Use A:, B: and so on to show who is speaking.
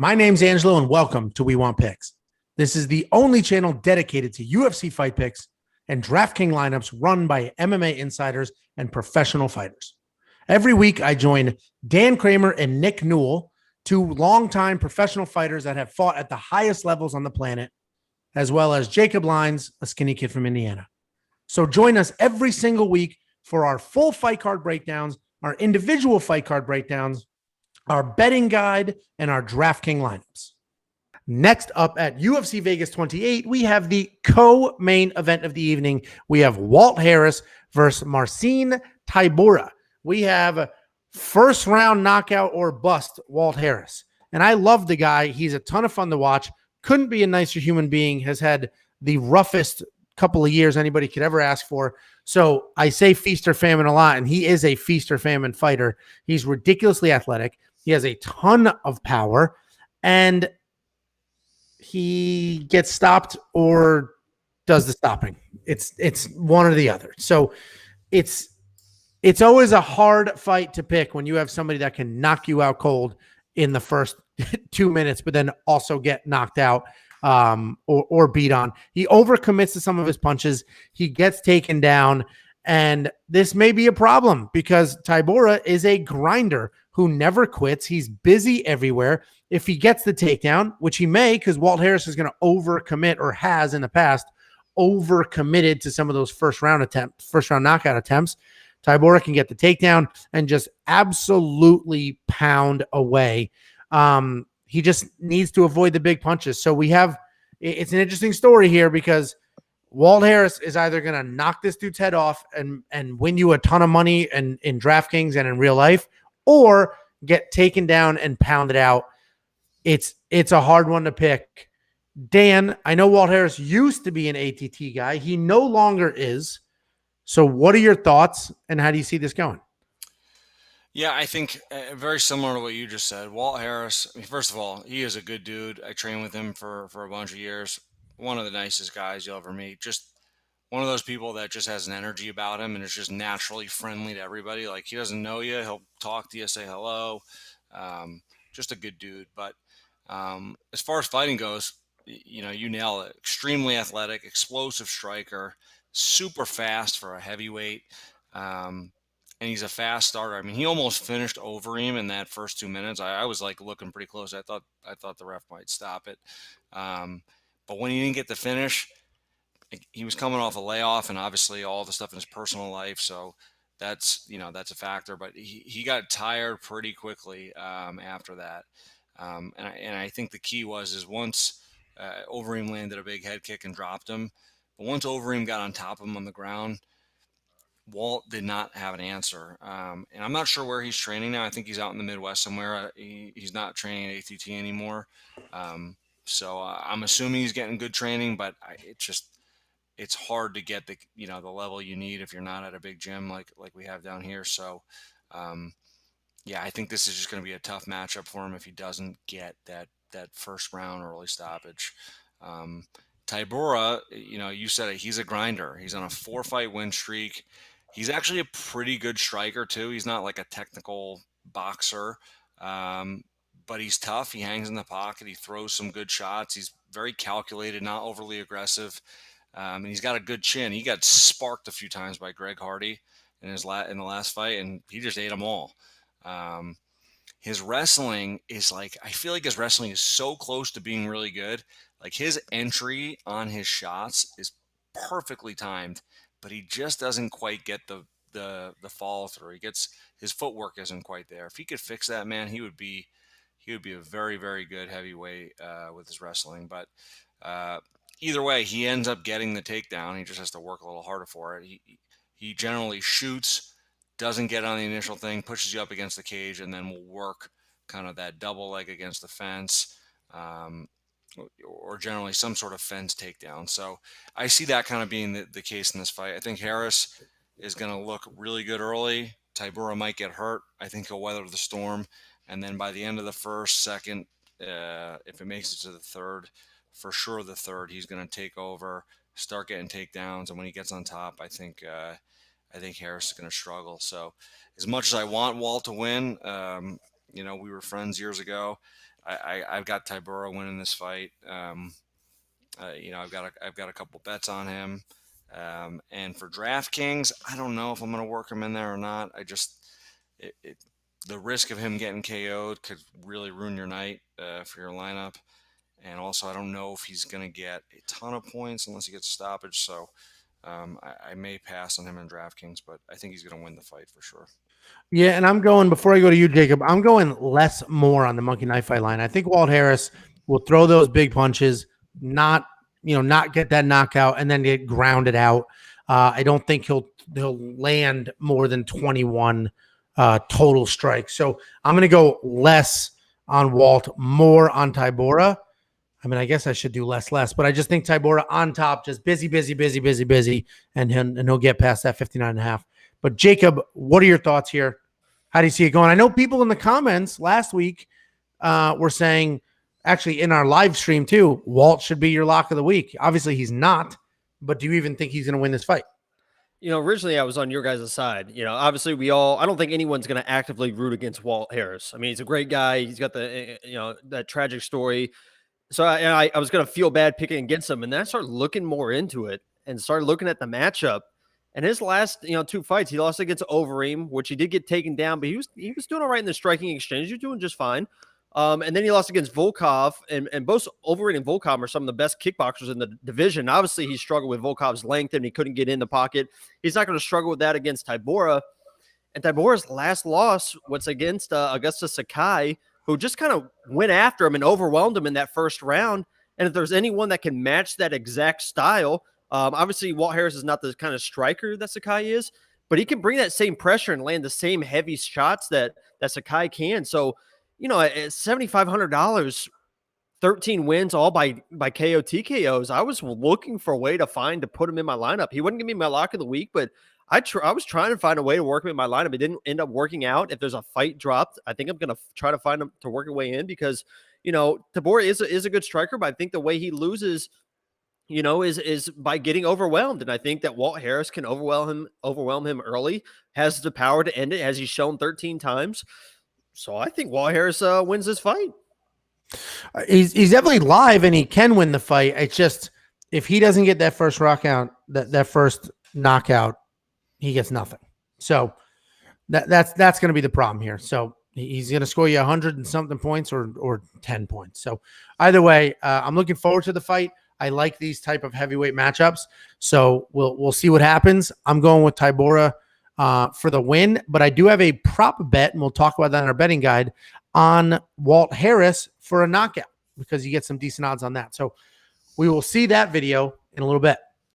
A: My name's Angelo, and welcome to We Want Picks. This is the only channel dedicated to UFC fight picks and DraftKings lineups run by MMA insiders and professional fighters. Every week, I join Dan Kramer and Nick Newell, two longtime professional fighters that have fought at the highest levels on the planet, as well as Jacob Lyons, a skinny kid from Indiana. So join us every single week for our full fight card breakdowns, our individual fight card breakdowns, our betting guide, and our DraftKings lineups. Next up at UFC Vegas 28, we have the co-main event of the evening. We have Walt Harris versus Marcin Tybura. We have first round knockout or bust Walt Harris. And I love the guy. He's a ton of fun to watch. Couldn't be a nicer human being. Has had the roughest couple of years anybody could ever ask for. So I say feast or famine a lot, and he is a feast or famine fighter. He's ridiculously athletic. He has a ton of power, and he gets stopped or does the stopping. It's one or the other. So it's always a hard fight to pick when you have somebody that can knock you out cold in the first 2 minutes, but then also get knocked out or beat on. He overcommits to some of his punches. He gets taken down, and this may be a problem because Tybura is a grinder who never quits. He's busy everywhere. If he gets the takedown, which he may, because Walt Harris is going to overcommit, or has in the past overcommitted to some of those first round knockout attempts, Tybura can get the takedown and just absolutely pound away. He just needs to avoid the big punches. So it's an interesting story here because Walt Harris is either going to knock this dude's head off and win you a ton of money in DraftKings and in real life, or get taken down and pounded out. It's a hard one to pick. Dan, I know Walt Harris used to be an ATT guy. He no longer is. So what are your thoughts, and how do you see this going?
B: Yeah, I think very similar to what you just said. Walt Harris, first of all, he is a good dude. I trained with him for a bunch of years. One of the nicest guys you'll ever meet. Just one of those people that just has an energy about him and is just naturally friendly to everybody. Like, he doesn't know you. He'll talk to you, say hello. Just a good dude. But as far as fighting goes, you nail it. Extremely athletic, explosive striker, super fast for a heavyweight. And he's a fast starter. I mean, he almost finished Overeem in that first 2 minutes. I was like looking pretty close. I thought the ref might stop it. But when he didn't get the finish, he was coming off a layoff, and obviously all the stuff in his personal life. So that's a factor. But he got tired pretty quickly after that. And I think the key is once Overeem landed a big head kick and dropped him, but once Overeem got on top of him on the ground, Walt did not have an answer. And I'm not sure where he's training now. I think he's out in the Midwest somewhere. He's not training at ATT anymore. So I'm assuming he's getting good training, but it's hard to get the level you need if you're not at a big gym like we have down here. So yeah, I think this is just going to be a tough matchup for him if he doesn't get that first round early stoppage. Tybura, you said it, he's a grinder. He's on a 4-fight win streak. He's actually a pretty good striker too. He's not like a technical boxer, but he's tough. He hangs in the pocket. He throws some good shots. He's very calculated, not overly aggressive, and he's got a good chin. He got sparked a few times by Greg Hardy in the last fight, and he just ate them all. His wrestling is I feel like his wrestling is so close to being really good. Like, his entry on his shots is perfectly timed, but he just doesn't quite get the follow through. His footwork isn't quite there. If he could fix that, man, he would be a very, very good heavyweight with his wrestling. But either way, he ends up getting the takedown. He just has to work a little harder for it. He generally shoots, doesn't get on the initial thing, pushes you up against the cage, and then will work kind of that double leg against the fence. Or generally some sort of fence takedown. So I see that kind of being the case in this fight. I think Harris is going to look really good early. Tybura might get hurt. I think he'll weather the storm. And then by the end of the first, second, if it makes it to the third, for sure the third, he's going to take over, start getting takedowns. And when he gets on top, I think Harris is going to struggle. So as much as I want Walt to win, we were friends years ago. I've got Tybura winning this fight. I've got a couple bets on him. And for DraftKings, I don't know if I'm going to work him in there or not. The risk of him getting KO'd could really ruin your night for your lineup. And also, I don't know if he's going to get a ton of points unless he gets a stoppage. So I may pass on him in DraftKings, but I think he's going to win the fight for sure.
A: Yeah, and I'm going, before I go to you, Jacob, I'm going less more on the Monkey Knife Fight line. I think Walt Harris will throw those big punches, not get that knockout, and then get grounded out. I don't think he'll land more than 21 total strikes. So I'm going to go less on Walt, more on Tybura. I mean, I guess I should do less, but I just think Tybura on top, just busy, and he'll get past that 59.5. But Jacob, what are your thoughts here? How do you see it going? I know people in the comments last week were saying, actually in our live stream too, Walt should be your lock of the week. Obviously he's not, but do you even think he's going to win this fight?
C: Originally I was on your guys' side. Obviously I don't think anyone's going to actively root against Walt Harris. I mean, he's a great guy. He's got that tragic story. So I was going to feel bad picking against him. And then I started looking more into it and started looking at the matchup. And his last, 2 fights, he lost against Overeem, which he did get taken down, but he was doing all right in the striking exchange. He was doing just fine. And then he lost against Volkov, and both Overeem and Volkov are some of the best kickboxers in the division. Obviously, he struggled with Volkov's length, and he couldn't get in the pocket. He's not going to struggle with that against Tybura. And Tybura's last loss was against Augusta Sakai, who just kind of went after him and overwhelmed him in that first round. And if there's anyone that can match that exact style, obviously Walt Harris is not the kind of striker that Sakai is, but he can bring that same pressure and land the same heavy shots that Sakai can. So, at $7,500, 13 wins, all by KO TKOs, I was looking for a way to put him in my lineup. He wouldn't give me my lock of the week, but I was trying to find a way to work him in my lineup. It didn't end up working out. If there's a fight dropped, I think I'm going to try to find him to work a way in because, Tybura is a good striker, but I think the way he loses, is by getting overwhelmed. And I think that Walt Harris can overwhelm him early, has the power to end it, as he's shown 13 times. So I think Walt Harris wins this fight.
A: He's definitely live and he can win the fight. It's just, if he doesn't get that first that first knockout, he gets nothing. So that's going to be the problem here. So he's going to score you 100 and something points or 10 points. So either way, I'm looking forward to the fight. I like these type of heavyweight matchups. So we'll see what happens. I'm going with Tybura for the win, but I do have a prop bet, and we'll talk about that in our betting guide, on Walt Harris for a knockout because you get some decent odds on that. So we will see that video in a little bit.